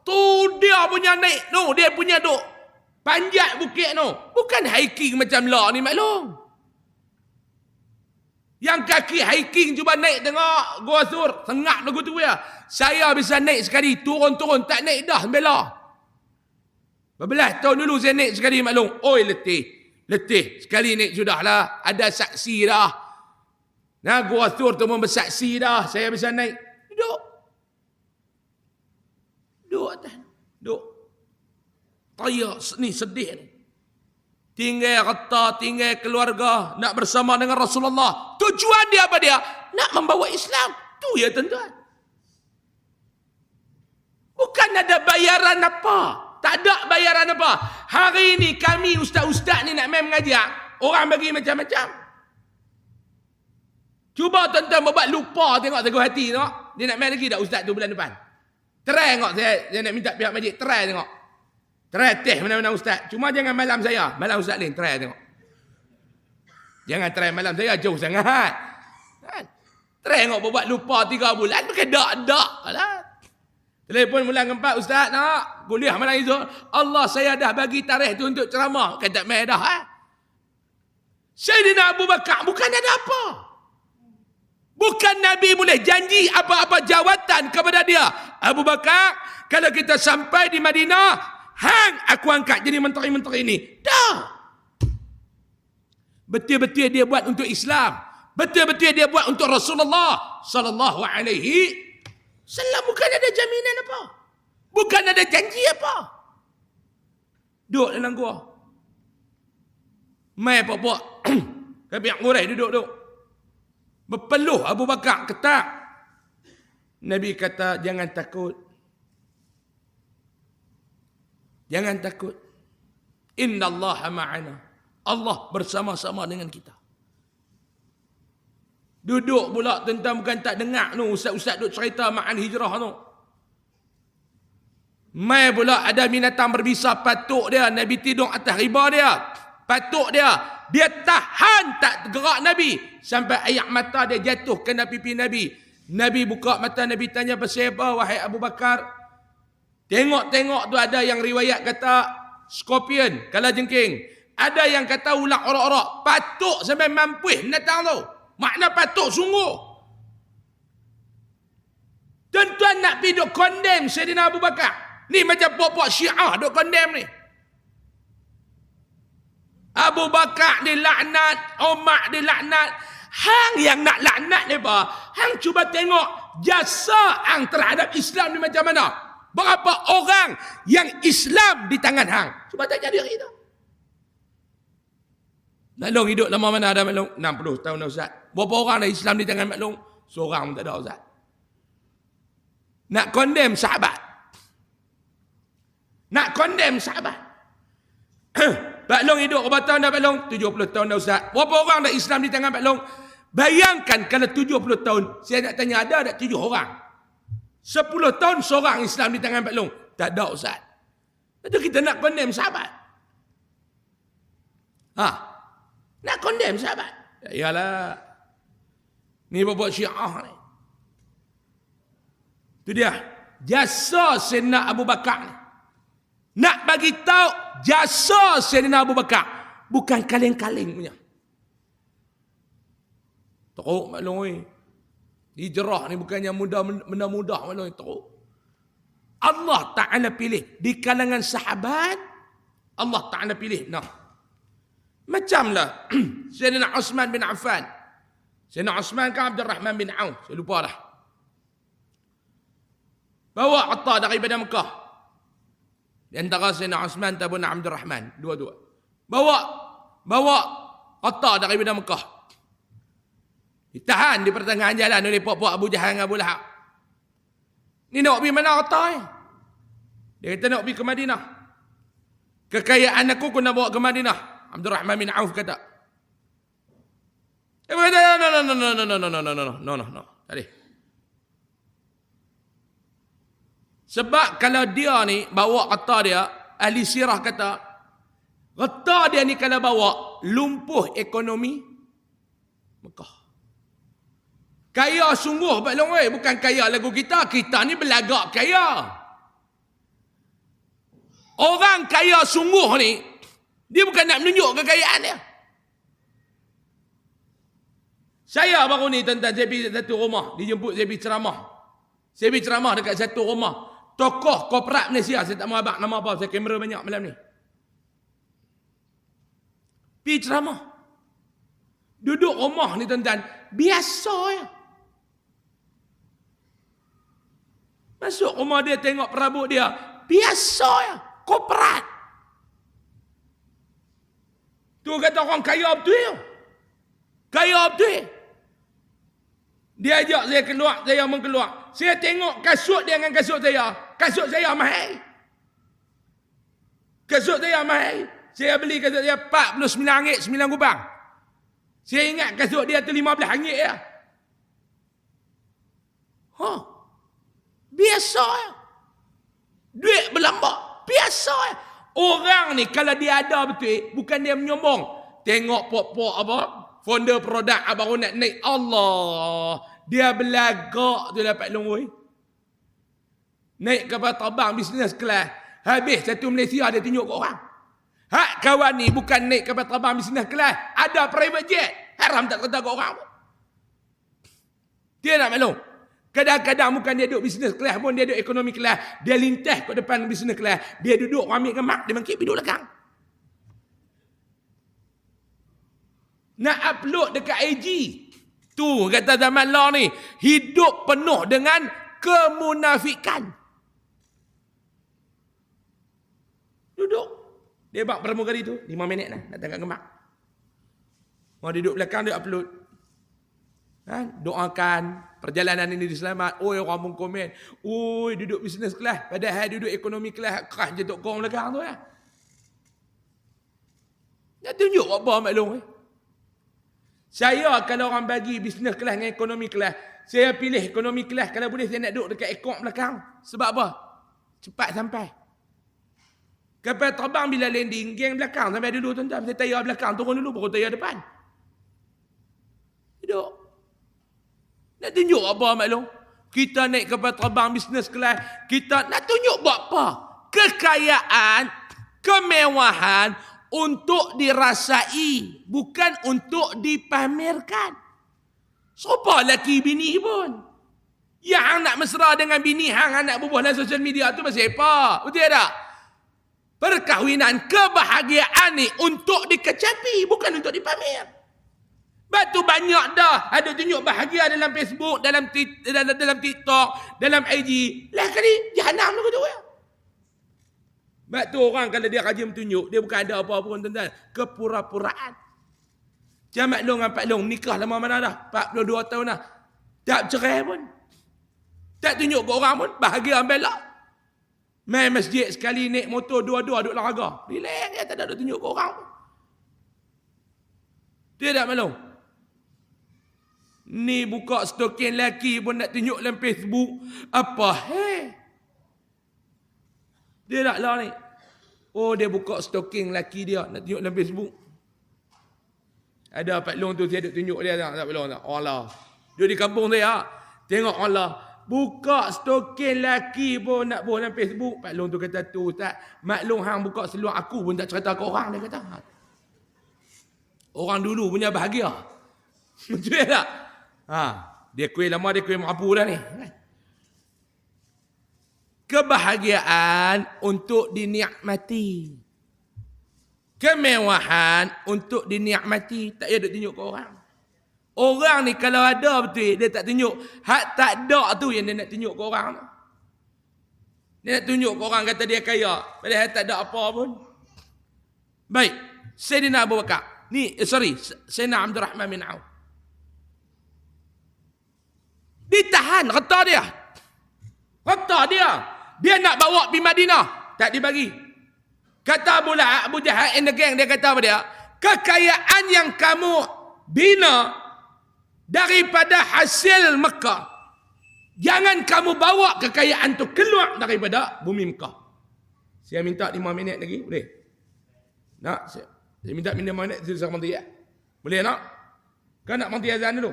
Speaker 1: Tu dia punya naik tu. Dia punya duk panjat bukit tu. Bukan hiking macam lah ni maklum. Yang kaki hiking cuba naik tengok Gua Sur. Sengak lagu tu ya. Saya bisa naik sekali. Turun-turun. Tak naik dah. Bela. Berbelas tahun dulu saya naik sekali maklum. Oi letih. Letih. Sekali naik sudahlah. Ada saksi dah. Nah, Gua Sur tu pun bersaksi dah. Saya bisa naik. Duduk. Duduk atas. Duduk. Taya ni sedih ni. Tinggal harta, tinggal keluarga. Nak bersama dengan Rasulullah. Tujuan dia apa dia? Nak membawa Islam. Tu ya tuan-tuan. Bukan ada bayaran apa. Tak ada bayaran apa. Hari ini kami ustaz-ustaz ni nak main mengajar. Orang bagi macam-macam. Cuba tuan-tuan buat lupa tengok teguh hati tengok. Dia nak main lagi tak ustaz tu bulan depan? Try tengok saya nak minta pihak majlis. Try tengok. Try teh mana-mana ustaz. Cuma jangan malam saya. Malam ustaz lain. Try tengok. Jangan try malam saya. Jauh sangat. Try tengok buat lupa 3 bulan. Bukan dak-dak lah. Telefon bulan keempat. Ustaz nak kuliah malam itu. Allah saya dah bagi tarikh tu untuk ceramah. Bukan tak main dah. Sayyidina Abu Bakar bukan ada apa. Bukan Nabi boleh janji apa-apa jawatan kepada dia. Abu Bakar, kalau kita sampai di Madinah, hang aku angkat jadi menteri-menteri ini. Dah. Betul-betul dia buat untuk Islam. Betul-betul dia buat untuk Rasulullah sallallahu alaihi wasallam. Bukan ada jaminan apa. Bukan ada janji apa. Duduk dalam gua. Mai apa-apa. Kabiak Quraisy duduk-duduk. Berpeluh Abu Bakar ketak. Nabi kata jangan takut. Jangan takut. Innallaha ma'ana. Allah bersama-sama dengan kita. Duduk pula tentang bukan tak dengar tu. Ustaz-ustaz duk cerita ma'an hijrah tu. Mai pula ada binatang berbisa patuk dia. Nabi tidur atas riba dia. Patuk dia. Dia tahan tak gerak Nabi. Sampai air mata dia jatuh kena pipi Nabi. Nabi buka mata, Nabi tanya pasal apa wahai Abu Bakar. Tengok-tengok tu ada yang riwayat kata scorpion, kalajengking. Ada yang kata ular orok-orok. Patuk sampai mampuih binatang tu. Makna patuk sungguh. Tuan-tuan nak pergi duk condemn Sayyidina Abu Bakar. Ni macam pok-pok Syiah duk condemn ni. Abu Bakar dilaknat, Umar dilaknat. Hang yang nak laknat ni apa? Hang cuba tengok jasa hang terhadap Islam ni macam mana? Berapa orang yang Islam di tangan hang? Cuba tanya diri kita. Maklum hidup lama mana ada maklum? 60 tahun dah Ustaz. Berapa orang ada Islam di tangan maklum? Seorang pun tak ada Ustaz. Nak condemn sahabat. Nak condemn sahabat. Pak Long hidup berapa tahun dah Pak Long? 70 tahun dah Ustaz. Berapa orang dah Islam di tangan Pak Long? Bayangkan kalau 70 tahun. Saya nak tanya ada tak 7 orang? 10 tahun seorang Islam di tangan Pak Long. Tak ada Ustaz. Itu kita nak condemn sahabat. Nak condemn sahabat. Yalah. Ni buat Syiah ni. Itu dia. Jasa Sayyidina Abu Bakar ni. Nak bagi tahu jasa Sayyidina Abu Bakar bukan kaleng-kaleng punya. Teruk maklum. Hijrah ni bukannya mudah maklum. Teruk. Allah Ta'ala pilih di kalangan sahabat. Allah Ta'ala pilih. Nah. Macamlah Sayyidina Uthman bin Affan. Sayyidina Uthman kan Abdul Rahman bin Auf. Saya lupa dah. Bawa Atta daripada Mekah. Di antara Sayyidina Uthman dan Abdul Rahman. Dua-dua. Bawa Atta daripada Mekah. Ditahan di pertengahan jalan oleh puak-puak Abu Jahal dan Abu Lahab. Ni nak pergi mana Atta ni? Dia kata nak pergi ke Madinah. Kekayaan aku nak bawa ke Madinah. Abdul Rahman bin Auf kata. Dia kata, no. Tadi. Sebab kalau dia ni bawa kata dia, ahli sirah kata, kata dia ni kalau bawa lumpuh ekonomi Mekah. Kaya sungguh Pak Long, bukan kaya lagu kita. Kita ni belagak kaya. Orang kaya sungguh ni, dia bukan nak menunjuk kekayaan dia. Saya baru ni tuan-tuan, saya pergi satu rumah, dijemput saya pergi ceramah. Saya pergi ceramah dekat satu rumah. Tokoh korporat Malaysia, saya tak mahu abang nama apa, saya kamera banyak malam ni. Pergi ceramah. Duduk rumah ni tuan-tuan, biasa ya. Masuk rumah dia, tengok perabot dia, biasa ya, korporat. Tu kata orang kaya betul ya. Kaya betul. Dia ajak saya keluar, saya mengeluar. Saya tengok kasut dia dengan kasut saya. Kasut saya mahal. Kasut saya mahal. Saya beli kasut dia RM49, 9 kubang. Saya ingat kasut dia tu RM15 ya. Biasa ya. Duit berlambak. Biasa ya. Orang ni kalau dia ada betul, bukan dia menyombong. Tengok pok-pok apa, founder produk baru nak naik. Allah. Dia belagak tu dapat longoi. Naik kapal terbang bisnes kelas. Habis satu Malaysia dia tunjuk ke orang. Hak kawan ni bukan naik kapal terbang bisnes kelas. Ada private jet. Haram tak kata ke orang pun. Dia nak maklum. Kadang-kadang bukan dia duduk bisnes kelas pun, dia duduk ekonomi kelas. Dia lintas ke depan bisnes kelas. Dia duduk ambil kemak, dia bangkit duduk belakang. Nak upload dekat IG. Tu kata zaman law ni, hidup penuh dengan kemunafikan. Duduk. Dia bak pramugari tu, 5 minit lah, nak tangkap kemak. Mau duduk belakang, dia upload. Doakan perjalanan ini diselamat. Orang pun komen, duduk bisnes kelas, padahal duduk ekonomi kelas, keras je tok kong belakang tu ya. Nak tunjuk apa maklum Saya kalau orang bagi bisnes kelas dengan ekonomi kelas, saya pilih ekonomi kelas. Kalau boleh saya nak duduk dekat ekor belakang. Sebab apa? Cepat sampai. Kapal terbang bila landing, geng belakang sampai dulu tuan-tuan. Saya tayar belakang, turun dulu, baru tayar depan. Duduk. Nak tunjuk apa maklum? Kita naik kapal terbang bisnes kelas, kita nak tunjuk buat apa? Kekayaan, kemewahan untuk dirasai, bukan untuk dipamerkan. Siapa lelaki bini pun? Yang nak mesra dengan bini, hang nak berbual dalam sosial media tu pasal apa? Betul tak? Perkahwinan, kebahagiaan ni untuk dikecapi, bukan untuk dipamer. Batu banyak dah ada tunjuk bahagia dalam Facebook, dalam TikTok, dalam IG. Lah kali jahanam tu ya. Sebab tu orang kalau dia rajin tunjuk, dia bukan ada apa-apa pun tuan-tuan. Kepura-puraan. Macam Mak Long dengan Pak Long nikah lama mana dah? 42 tahun dah. Tak cerai pun. Tak tunjuk ke orang pun. Bahagia ambil lah. Main masjid sekali, naik motor dua-dua duduk larga. Relax ya, tak ada tunjuk ke orang pun. Dia tak Mak Long? Ni buka stokin lelaki pun nak tunjuk dalam Facebook. Apa? Dia nak lah ni. Dia buka stokin lelaki dia nak tunjuk dalam Facebook. Ada Pak Long tu saya duk tunjuk dia tak Pak Long tak. Allah. Dia di kampung saya. Tengok Allah. Buka stokin lelaki pun nak buat dalam Facebook. Pak Long tu kata tu Ustaz. Mak Long hang buka seluar aku pun tak cerita ke orang, dia kata. Orang dulu punya bahagia. Betul tak? Dia kuih lama, dia kuih mampu dah ni. Kebahagiaan untuk dinikmati. Kemewahan untuk dinikmati. Tak payah duk tunjuk ke orang. Orang ni kalau ada betul, dia tak tunjuk. Hak tak ada tu yang dia nak tunjuk ke orang. Dia nak tunjuk ke orang kata dia kaya. Padahal tak ada apa pun. Baik. Sayyidina Abu Bakar. Sayyidina Abdul Rahman bin Auf. Ditahan harta dia. Harta dia. Dia nak bawa pergi Madinah. Tak dibagi. Kata Abu Jahal and the gang, dia kata apa dia? Kekayaan yang kamu bina daripada hasil Mekah. Jangan kamu bawa kekayaan tu keluar daripada bumi Mekah. Saya minta 5 minit lagi, boleh? Nak? Saya minta 5 minit, saya berhenti ya? Boleh nak? Kan nak berhenti azan dulu?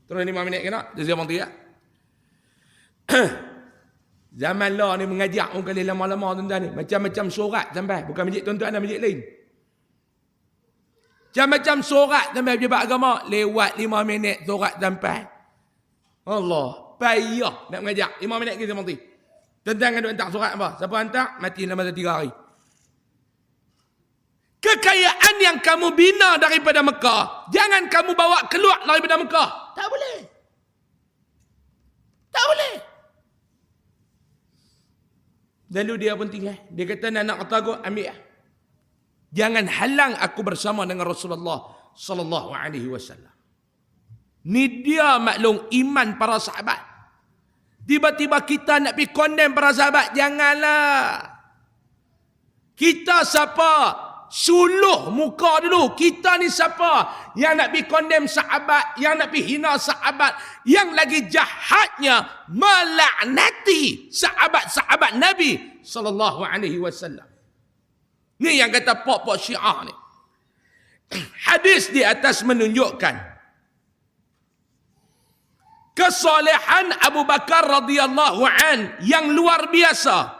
Speaker 1: Terus 5 minit ke nak? Saya berhenti ya? Zaman lah ni mengajak orang kali lama-lama tuan-tuan ni. Macam-macam surat sampai. Bukan masjid tuan-tuan dan masjid lain. Macam-macam surat sampai pejabat agama. Lewat 5 minit surat sampai. Allah. Payah nak mengajak. 5 minit kita mati. Tuan-tuan kan hantar surat apa? Siapa hantar? Mati dalam masa 3 hari. Kekayaan yang kamu bina daripada Mekah. Jangan kamu bawa keluar daripada Mekah. Tak boleh. Tak boleh. Lalu dia pun tinggal. Dia kata nak kata aku ambil. Jangan halang aku bersama dengan Rasulullah sallallahu alaihi wasallam. Ni dia maklum iman para sahabat. Tiba-tiba kita nak pergi condemn para sahabat. Janganlah. Kita siapa? Suluh muka dulu. Kita ni siapa? Yang nak pergi condemn sahabat. Yang nak pergi hina sahabat. Yang lagi jahatnya melaknati sahabat-sahabat Nabi sallallahu alaihi wasallam. Ni yang kata pok-pok Syiah ni. Hadis di atas menunjukkan kesalehan Abu Bakar radhiyallahu an yang luar biasa.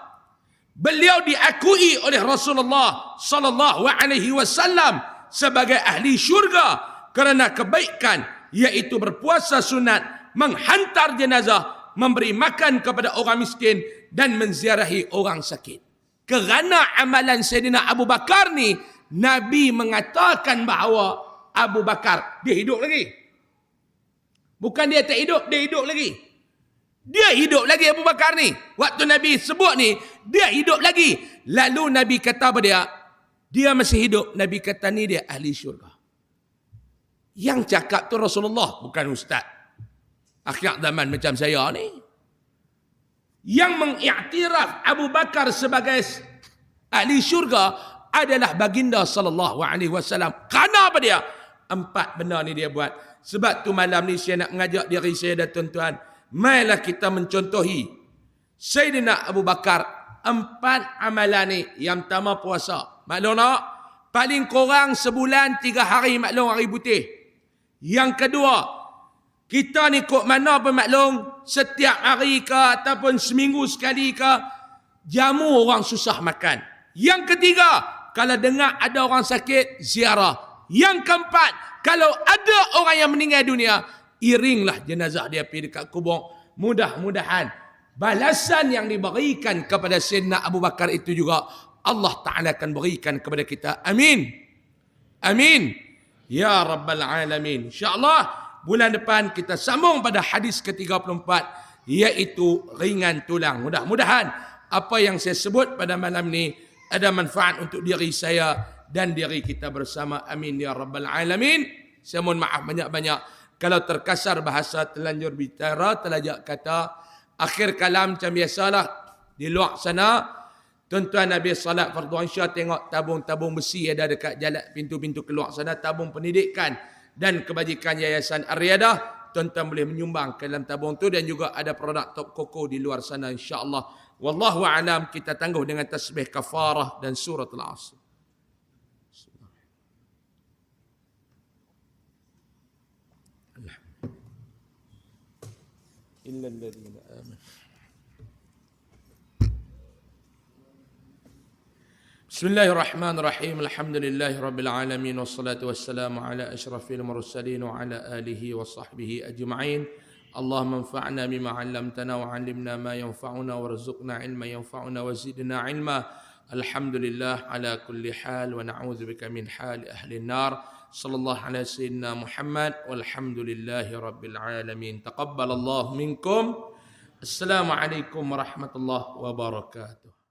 Speaker 1: Beliau diakui oleh Rasulullah sallallahu alaihi wasallam sebagai ahli syurga kerana kebaikan, iaitu berpuasa sunat, menghantar jenazah, memberi makan kepada orang miskin dan menziarahi orang sakit. Kerana amalan Sayyidina Abu Bakar ni, Nabi mengatakan bahawa Abu Bakar dia hidup lagi. Bukan dia tak hidup, dia hidup lagi. Dia hidup lagi Abu Bakar ni. Waktu Nabi sebut ni, dia hidup lagi. Lalu Nabi kata pada dia, dia masih hidup. Nabi kata ni dia ahli syurga. Yang cakap tu Rasulullah, bukan ustaz. Akhir zaman macam saya ni. Yang mengiktiraf Abu Bakar sebagai ahli syurga adalah baginda sallallahu alaihi wasallam. Kerana apa dia? 4 benda ni dia buat. Sebab tu malam ni saya nak mengajak diri saya dan tuan-tuan, marilah kita mencontohi Sayyidina Abu Bakar. 4 amalan ni. Yang pertama puasa. Maklum tak? Paling kurang sebulan 3 hari maklum hari putih. Yang kedua, kita ni kok mana pun maklum, setiap hari ke ataupun seminggu sekali ke, jamu orang susah makan. Yang ketiga, kalau dengar ada orang sakit, ziarah. Yang keempat, kalau ada orang yang meninggal dunia, iringlah jenazah dia pergi dekat kubur. Mudah-mudahan balasan yang diberikan kepada Sayyidina Abu Bakar itu juga Allah Ta'ala akan berikan kepada kita. Amin. Amin. Ya Rabbal Alamin. InsyaAllah bulan depan kita sambung pada hadis ke-34, iaitu ringan tulang. Mudah-mudahan apa yang saya sebut pada malam ni ada manfaat untuk diri saya dan diri kita bersama. Amin ya Rabbal Alamin. Saya mohon maaf banyak-banyak kalau terkasar bahasa, terlanjur bicara, terlajak kata. Akhir kalam macam biasalah. Di luar sana, tuan-tuan habis salat fardu Isya, tengok tabung-tabung besi ada dekat jalan pintu-pintu keluar sana, tabung pendidikan dan kebajikan Yayasan Ar-Riyadah. Tuan-tuan boleh menyumbang ke dalam tabung tu, dan juga ada produk Top Koko di luar sana insya-Allah. Wallahu a'lam. Kita tangguh dengan tasbih kafarah dan surah Al-Asr. إلا الذين آمنوا. بسم الله الرحمن الرحيم. الحمد لله رب العالمين، والصلاة والسلام على أشرف المرسلين وعلى آله وصحبه أجمعين. اللهم انفعنا بما علمتنا وعلمنا ما ينفعنا وارزقنا علما ينفعنا وزدنا علما. الحمد لله على كل حال، ونعوذ بك من حال أهل النار. صلى الله على سيدنا محمد والحمد لله رب العالمين. تقبل الله منكم. السلام عليكم ورحمة الله وبركاته.